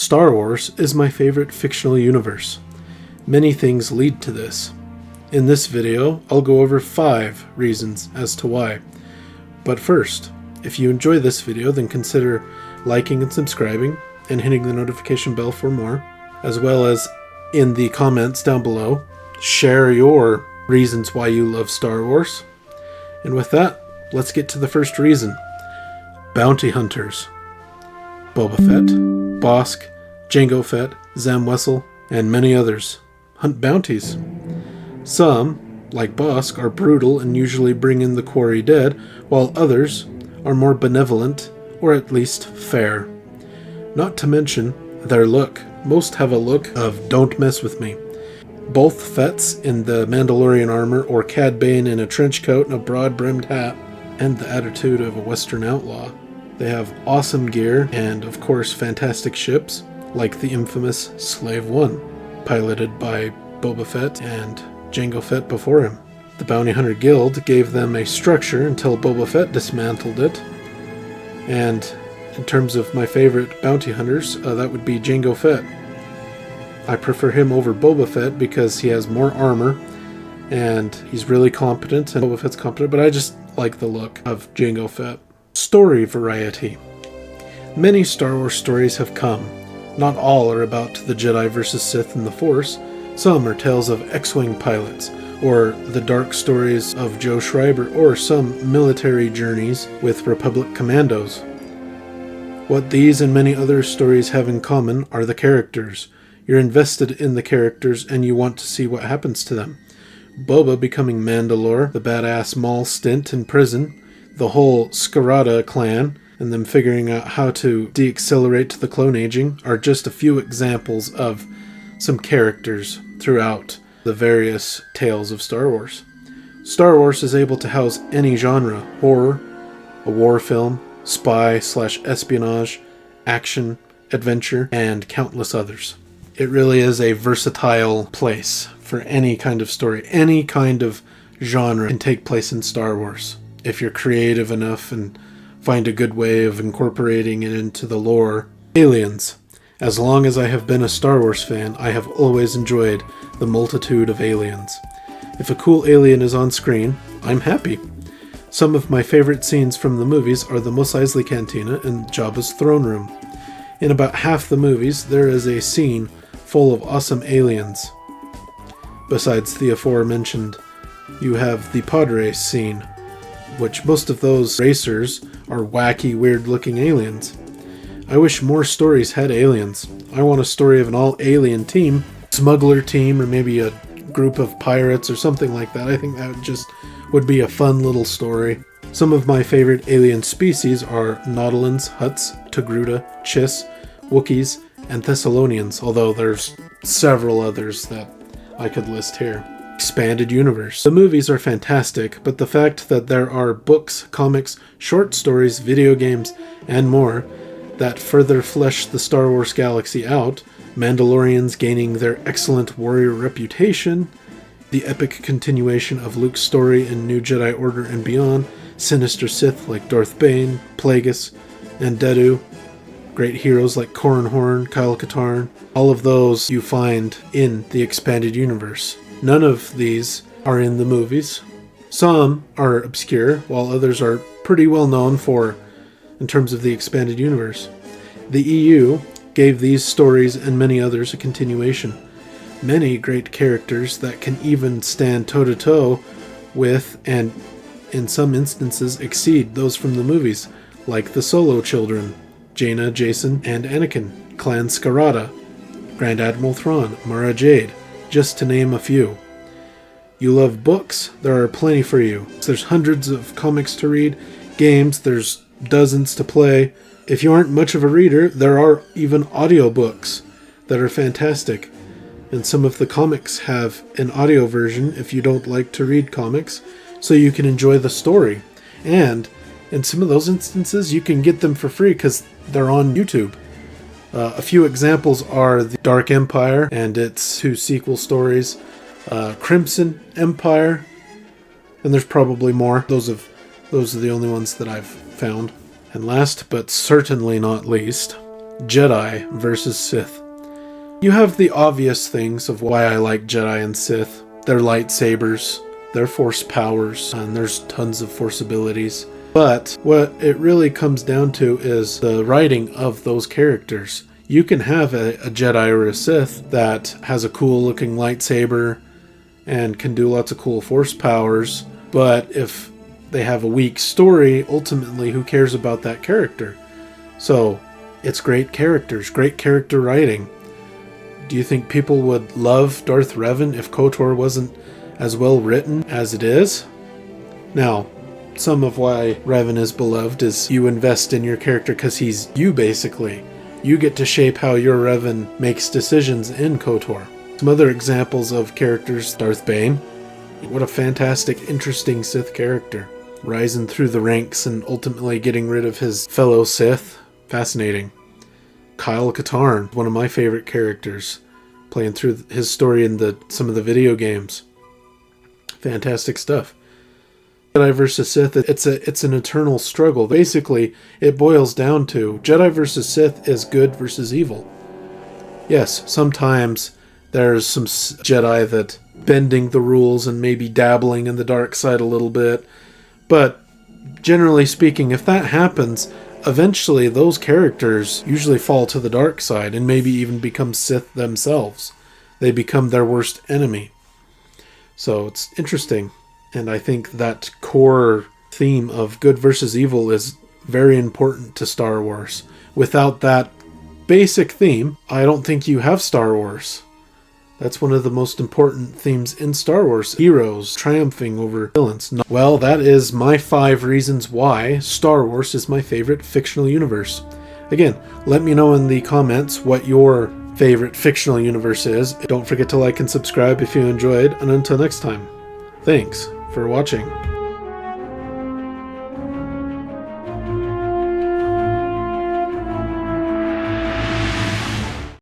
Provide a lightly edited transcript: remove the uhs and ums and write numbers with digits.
Star Wars is my favorite fictional universe. Many things lead to this. In this video, I'll go over 5 reasons as to why. But first, if you enjoy this video, then consider liking and subscribing and hitting the notification bell for more, as well as in the comments down below, share your reasons why you love Star Wars. And with that, let's get to the first reason. Bounty hunters. Boba Fett, Bossk, Jango Fett, Zam Wesell, and many others hunt bounties. Some, like Bossk, are brutal and usually bring in the quarry dead, while others are more benevolent, or at least fair. Not to mention their look. Most have a look of "don't mess with me." Both Fetts in the Mandalorian armor or Cad Bane in a trench coat and a broad-brimmed hat, and the attitude of a Western outlaw. They have awesome gear and, of course, fantastic ships, like the infamous Slave One, piloted by Boba Fett and Jango Fett before him. The Bounty Hunter Guild gave them a structure until Boba Fett dismantled it. And in terms of my favorite bounty hunters, that would be Jango Fett. I prefer him over Boba Fett because he has more armor and he's really competent, and Boba Fett's competent, but I just like the look of Jango Fett. Story variety. Many Star Wars stories have come. Not all are about the Jedi versus Sith and the Force. Some are tales of X-Wing pilots, or the dark stories of Joe Schreiber, or some military journeys with Republic commandos. What these and many other stories have in common are the characters. You're invested in the characters and you want to see what happens to them. Boba becoming Mandalore, the badass Maul stint in prison, the whole Scarada clan, and them figuring out how to deaccelerate the clone aging are just a few examples of some characters throughout the various tales of Star Wars. Star Wars is able to house any genre: horror, a war film, spy/espionage, action, adventure, and countless others. It really is a versatile place for any kind of story. Any kind of genre can take place in Star Wars if you're creative enough and find a good way of incorporating it into the lore. Aliens. As long as I have been a Star Wars fan, I have always enjoyed the multitude of aliens. If a cool alien is on screen, I'm happy. Some of my favorite scenes from the movies are the Mos Eisley Cantina and Jabba's throne room. In about half the movies, there is a scene full of awesome aliens. Besides the aforementioned, you have the pod race scene, which most of those racers are wacky, weird-looking aliens. I wish more stories had aliens. I want a story of an all-alien team, smuggler team, or maybe a group of pirates or something like that. I think that would be a fun little story. Some of my favorite alien species are Nautolans, Hutts, Togruta, Chiss, Wookiees, and Thessalonians, although there's several others that I could list here. Expanded universe. The movies are fantastic, but the fact that there are books, comics, short stories, video games, and more that further flesh the Star Wars galaxy out, Mandalorians gaining their excellent warrior reputation, the epic continuation of Luke's story in New Jedi Order and beyond, sinister Sith like Darth Bane, Plagueis, and Dedu, great heroes like Corran Horn, Kyle Katarn, all of those you find in the expanded universe. None of these are in the movies. Some are obscure, while others are pretty well known in terms of the expanded universe. The EU gave these stories and many others a continuation. Many great characters that can even stand toe-to-toe with, and in some instances exceed, those from the movies, like the Solo children, Jaina, Jacen, and Anakin, Clan Scarada, Grand Admiral Thrawn, Mara Jade, just to name a few. You love books? There are plenty for you. There's hundreds of comics to read, games, there's dozens to play. If you aren't much of a reader, there are even audiobooks that are fantastic. And some of the comics have an audio version if you don't like to read comics, so you can enjoy the story. And in some of those instances, you can get them for free because they're on YouTube. A few examples are The Dark Empire and its 2 sequel stories, Crimson Empire, and there's probably more. Those are the only ones that I've found. And last but certainly not least, Jedi versus Sith. You have the obvious things of why I like Jedi and Sith. Their lightsabers, their force powers, and there's tons of force abilities. But what it really comes down to is the writing of those characters. You can have a Jedi or a Sith that has a cool looking lightsaber and can do lots of cool force powers, but if they have a weak story, ultimately who cares about that character? So it's great characters, great character writing. Do you think people would love Darth Revan if KOTOR wasn't as well written as it is? Now, some of why Revan is beloved is you invest in your character because he's you, basically. You get to shape how your Revan makes decisions in KOTOR. Some other examples of characters: Darth Bane. What a fantastic, interesting Sith character. Rising through the ranks and ultimately getting rid of his fellow Sith. Fascinating. Kyle Katarn, one of my favorite characters, playing through his story in some of the video games. Fantastic stuff. Jedi versus Sith, it's an eternal struggle. Basically, it boils down to Jedi versus Sith is good versus evil. Yes, sometimes there's some Jedi that bending the rules and maybe dabbling in the dark side a little bit, but generally speaking, if that happens, eventually those characters usually fall to the dark side and maybe even become Sith themselves. They become their worst enemy. So it's interesting. And I think that core theme of good versus evil is very important to Star Wars. Without that basic theme, I don't think you have Star Wars. That's one of the most important themes in Star Wars. Heroes triumphing over villains. Well, that is my 5 reasons why Star Wars is my favorite fictional universe. Again, let me know in the comments what your favorite fictional universe is. Don't forget to like and subscribe if you enjoyed, and until next time, thanks for watching.